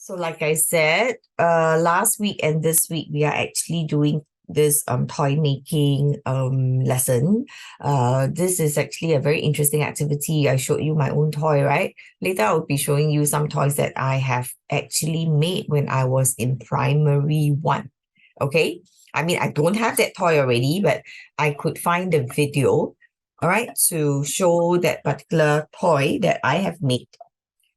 So like I said, last week and this week, we are actually doing this toy making lesson. This is actually a very interesting activity. I showed you my own toy, right? Later, I'll be showing you some toys that I have actually made when I was in primary one. Okay? I mean, I don't have that toy already, but I could find the video, all right, to show that particular toy that I have made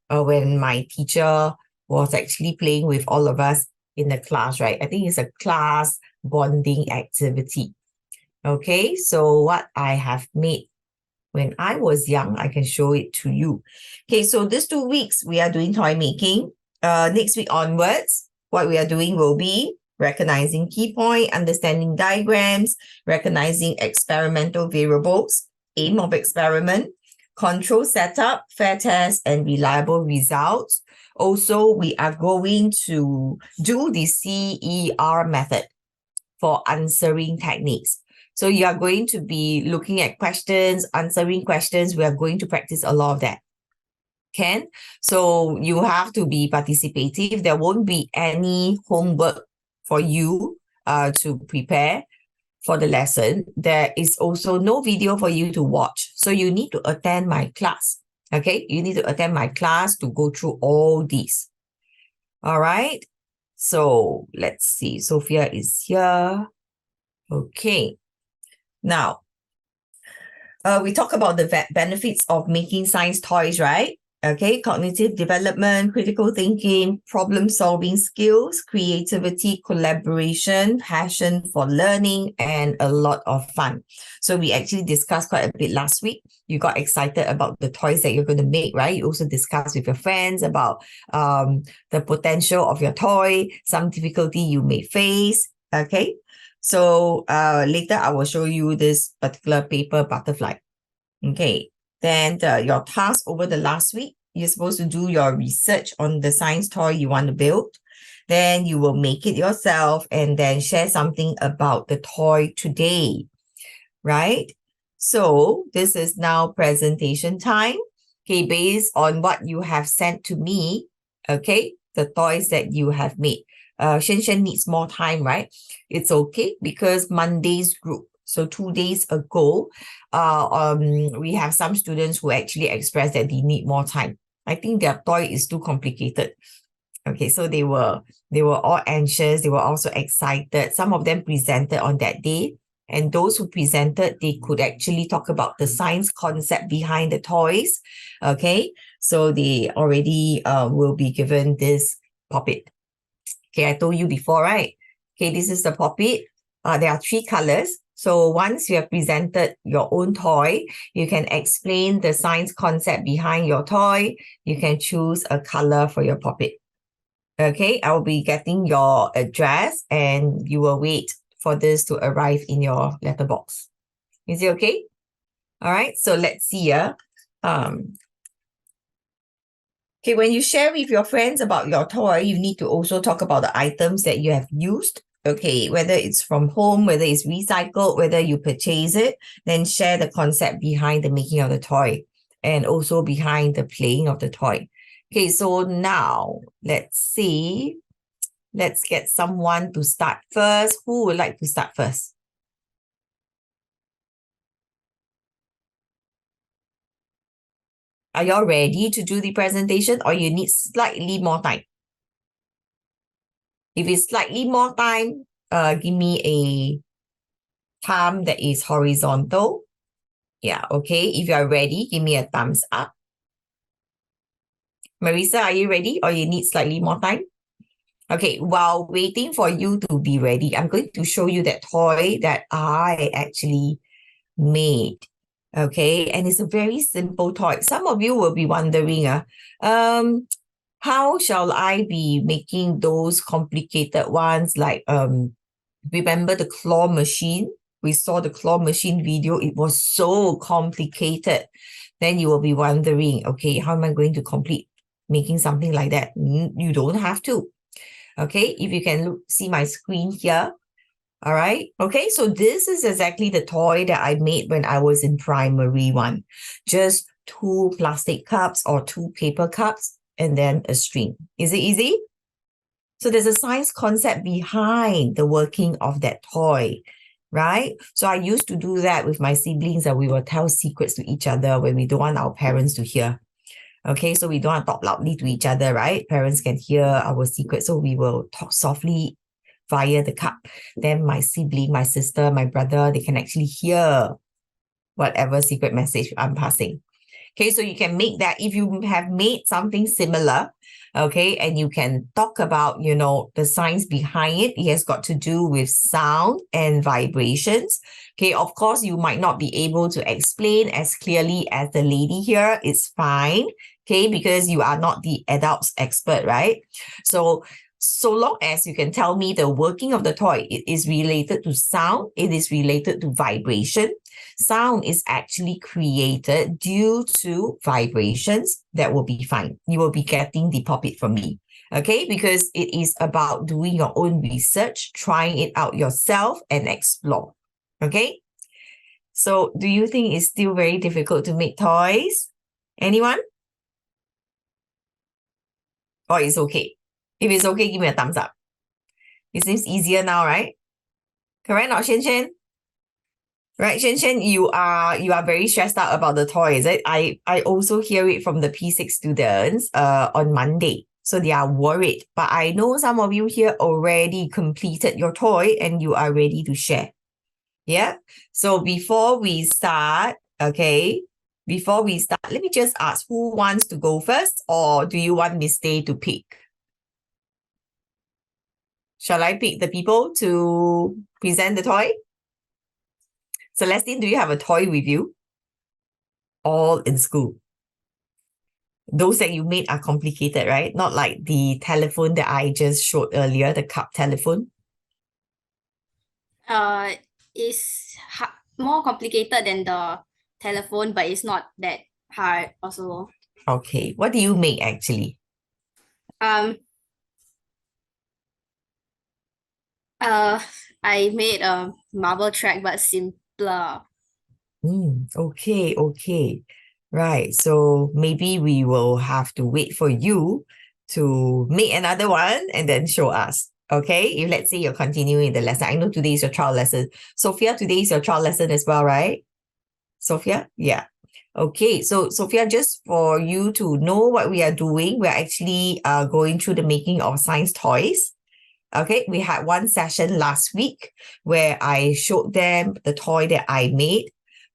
when my teacher was actually playing with all of us in the class, right? I think it's a class bonding activity. Okay, so what I have made when I was young, I can show it to you. Okay, so these 2 weeks, we are doing toy making. Next week onwards, what we are doing will be recognizing key point, understanding diagrams, recognizing experimental variables, aim of experiment, control setup, fair test, and reliable results. Also, we are going to do the CER method for answering techniques. So you are going to be looking at questions, answering questions. We are going to practice a lot of that. Can? So you have to be participative. There won't be any homework for you to prepare for the lesson. There is also no video for you to watch. So you need to attend my class. Okay, you need to attend my class to go through all these. All right. So let's see. Sophia is here. Okay. Now, we talk about the benefits of making science toys, right? Okay, cognitive development, critical thinking, problem-solving skills, creativity, collaboration, passion for learning, and a lot of fun. So we actually discussed quite a bit last week. You got excited about the toys that you're going to make, right? You also discussed with your friends about the potential of your toy, some difficulty you may face, okay? So later I will show you this particular paper butterfly. Okay, then your task over the last week, you're supposed to do your research on the science toy you want to build. Then you will make it yourself and then share something about the toy today, right? So this is now presentation time. Okay, based on what you have sent to me, okay, the toys that you have made. Shen Shen needs more time, right? It's okay because Monday's group. So 2 days ago, we have some students who actually expressed that they need more time. I think their toy is too complicated. Okay, so they were all anxious. They were also excited. Some of them presented on that day. And those who presented, they could actually talk about the science concept behind the toys. Okay, so they already will be given this pop-it. Okay, I told you before, right? Okay, this is the pop-it. There are 3 colors. So once you have presented your own toy, you can explain the science concept behind your toy. You can choose a color for your pop-it. Okay, I'll be getting your address and you will wait for this to arrive in your letterbox. Is it okay? All right, so let's see. Okay, when you share with your friends about your toy, you need to also talk about the items that you have used. Okay, whether it's from home, whether it's recycled, whether you purchase it, then share the concept behind the making of the toy and also behind the playing of the toy. Okay, so now let's see. Let's get someone to start first. Who would like to start first? Are you all ready to do the presentation or you need slightly more time? If it's slightly more time, give me a thumb that is horizontal. Yeah, okay. If you are ready, give me a thumbs up. Marisa, are you ready or you need slightly more time? Okay, while waiting for you to be ready, I'm going to show you that toy that I actually made. Okay, and it's a very simple toy. Some of you will be wondering, how shall I be making those complicated ones like remember the claw machine? We saw the claw machine video. It was so complicated. Then you will be wondering, okay, how am I going to complete making something like that? You don't have to. Okay, if you can see my screen here. All right. Okay, so this is exactly the toy that I made when I was in primary one. Just 2 plastic cups or 2 paper cups and then a string. Is it easy? So there's a science concept behind the working of that toy, right? So I used to do that with my siblings, and we will tell secrets to each other when we don't want our parents to hear. Okay, so we don't want to talk loudly to each other, right? Parents can hear our secrets, so we will talk softly via the cup. Then my sibling, my sister, my brother, they can actually hear whatever secret message I'm passing. Okay, so you can make that if you have made something similar, okay, and you can talk about, the science behind it. It has got to do with sound and vibrations. Okay, of course, you might not be able to explain as clearly as the lady here. It's fine, okay, because you are not the adults expert, right? So long as you can tell me the working of the toy, it is related to sound, it is related to vibration. Sound is actually created due to vibrations. That will be fine. You will be getting the pop-it from me. Okay, because it is about doing your own research, trying it out yourself and explore. Okay, so do you think it's still very difficult to make toys? Anyone? Or it's okay? If it's okay, give me a thumbs up. It seems easier now, right? Correct, not Shen Shen? Right, Shen Shen, you are very stressed out about the toys. I also hear it from the P6 students on Monday. So they are worried. But I know some of you here already completed your toy and you are ready to share. Yeah. So before we start, let me just ask, who wants to go first, or do you want Miss Day to pick? Shall I pick the people to present the toy? Celestine, do you have a toy with you? All in school. Those that you made are complicated, right? Not like the telephone that I just showed earlier, the cup telephone. It's more complicated than the telephone, but it's not that hard also. Okay. What do you make actually? I made a marble track, but simpler. Okay. Right. So maybe we will have to wait for you to make another one and then show us. Okay. If let's say you're continuing the lesson. I know today is your trial lesson. Sophia, today is your trial lesson as well, right? Sophia? Yeah. Okay. So Sophia, just for you to know what we are doing, we're actually going through the making of science toys. Okay, we had one session last week where I showed them the toy that I made.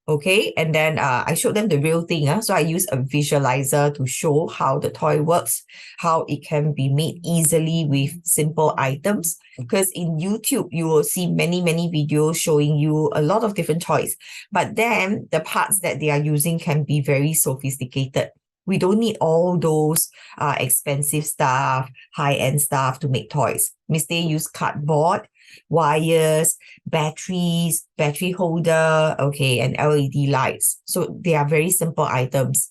Okay, and then I showed them the real thing. So I use a visualizer to show how the toy works, how it can be made easily with simple items. Because in YouTube, you will see many videos showing you a lot of different toys. But then the parts that they are using can be very sophisticated. We don't need all those expensive stuff, high-end stuff to make toys. Miss Day use cardboard, wires, batteries, battery holder, okay, and LED lights. So they are very simple items.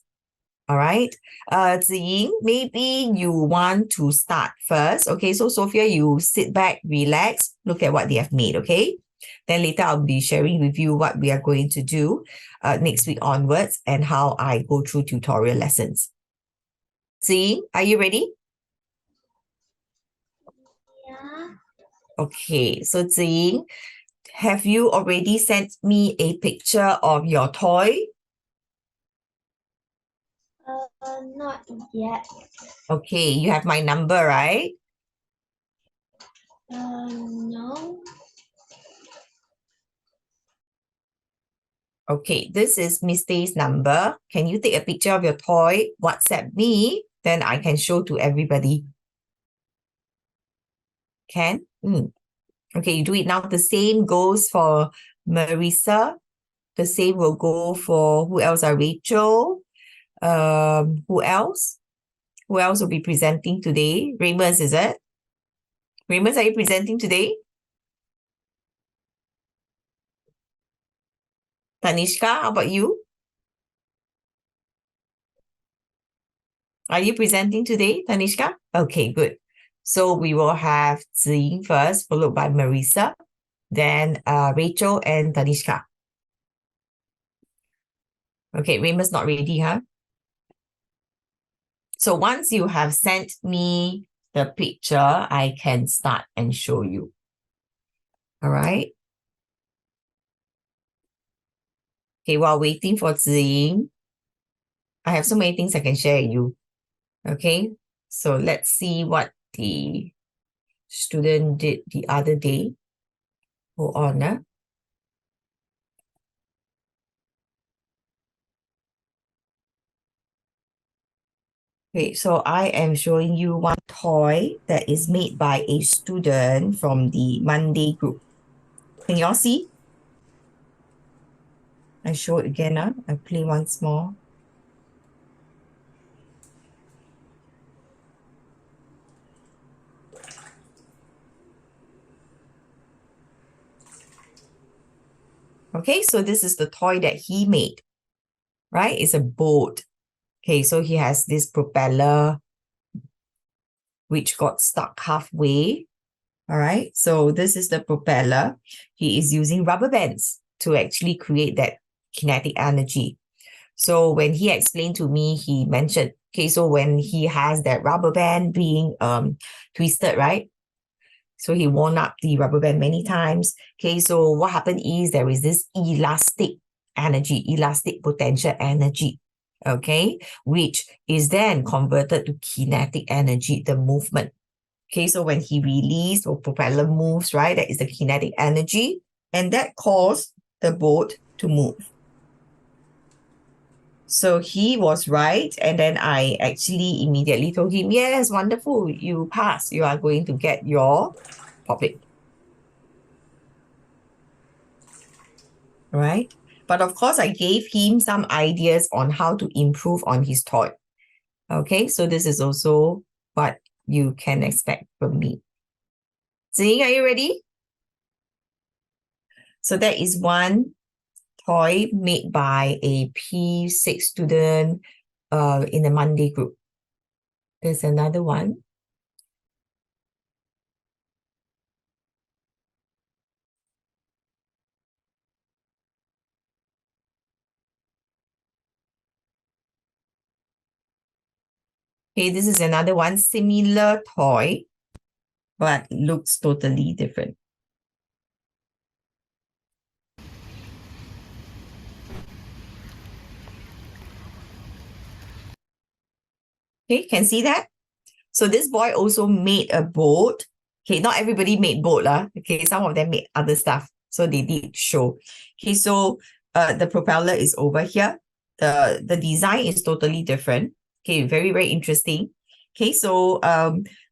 All right. Ziying, maybe you want to start first. Okay, so Sophia, you sit back, relax, look at what they have made, okay? Then later I'll be sharing with you what we are going to do next week onwards and how I go through tutorial lessons. Ziying, are you ready? Yeah. Okay, so Ziying, have you already sent me a picture of your toy? Not yet. Okay, you have my number, right? No. Okay, this is Miss Day's number. Can you take a picture of your toy, WhatsApp me, then I can show to everybody? Can? Okay, you do it now. The same goes for Marissa. The same will go for who else? Rachel. Who else? Who else will be presenting today? Raymond, is it? Raymond, are you presenting today? Tanishka, how about you? Are you presenting today, Tanishka? Okay, good. So we will have Ziying first, followed by Marissa, then Rachel and Tanishka. Okay, Raymond's not ready, huh? So once you have sent me the picture, I can start and show you. All right. Okay, while waiting for Ziying, I have so many things I can share with you. Okay, so let's see what the student did the other day. Hold on. Okay, so I am showing you one toy that is made by a student from the Monday group. Can you all see? I show it again. I play once more. Okay, so this is the toy that he made, right? It's a boat. Okay, so he has this propeller which got stuck halfway. All right, so this is the propeller. He is using rubber bands to actually create that kinetic energy. So when he explained to me, he mentioned, okay, so when he has that rubber band being twisted, right? So he worn up the rubber band many times. Okay, so what happened is there is this elastic energy, elastic potential energy, okay, which is then converted to kinetic energy, the movement. Okay, so when he released or propeller moves, right, that is the kinetic energy, and that caused the boat to move. So he was right. And then I actually immediately told him, yes, wonderful, you pass. You are going to get your topic. Right? But of course, I gave him some ideas on how to improve on his toy. Okay, so this is also what you can expect from me. Zing, are you ready? So that is one toy made by a P6 student in the Monday group. There's another one. Okay, this is another one, similar toy, but looks totally different. Okay, can see that? So this boy also made a boat. Okay, not everybody made boat lah. Okay, some of them made other stuff. So they did show. Okay, so the propeller is over here. The design is totally different. Okay, very, very interesting. Okay, so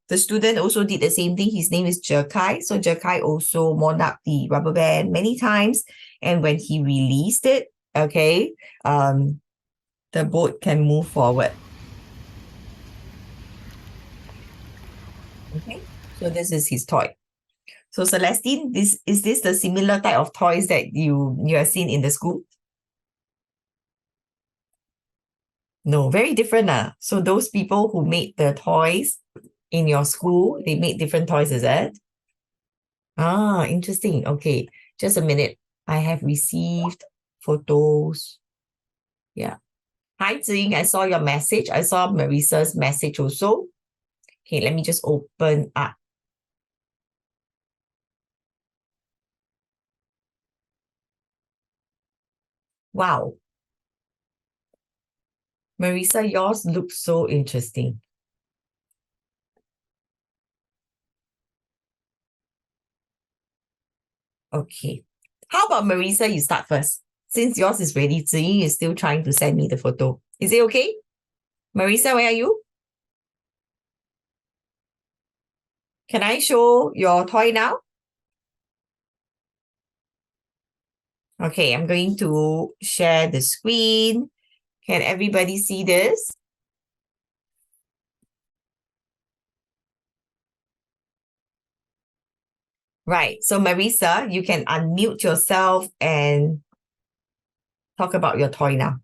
the student also did the same thing. His name is Jerkai. So Jerkai also worn up the rubber band many times. And when he released it, okay, the boat can move forward. Okay, so this is his toy. So Celestine, is this the similar type of toys that you have seen in the school? No, very different. So those people who made the toys in your school, they made different toys, is it? Ah, interesting. Okay, just a minute. I have received photos. Yeah. Hi, Zing. I saw your message. I saw Marissa's message also. Okay, let me just open up. Wow. Marissa, yours looks so interesting. Okay. How about Marissa, you start first? Since yours is ready, Ziyi is still trying to send me the photo. Is it okay? Marissa, where are you? Can I show your toy now? Okay, I'm going to share the screen. Can everybody see this? Right. So Marissa, you can unmute yourself and talk about your toy now.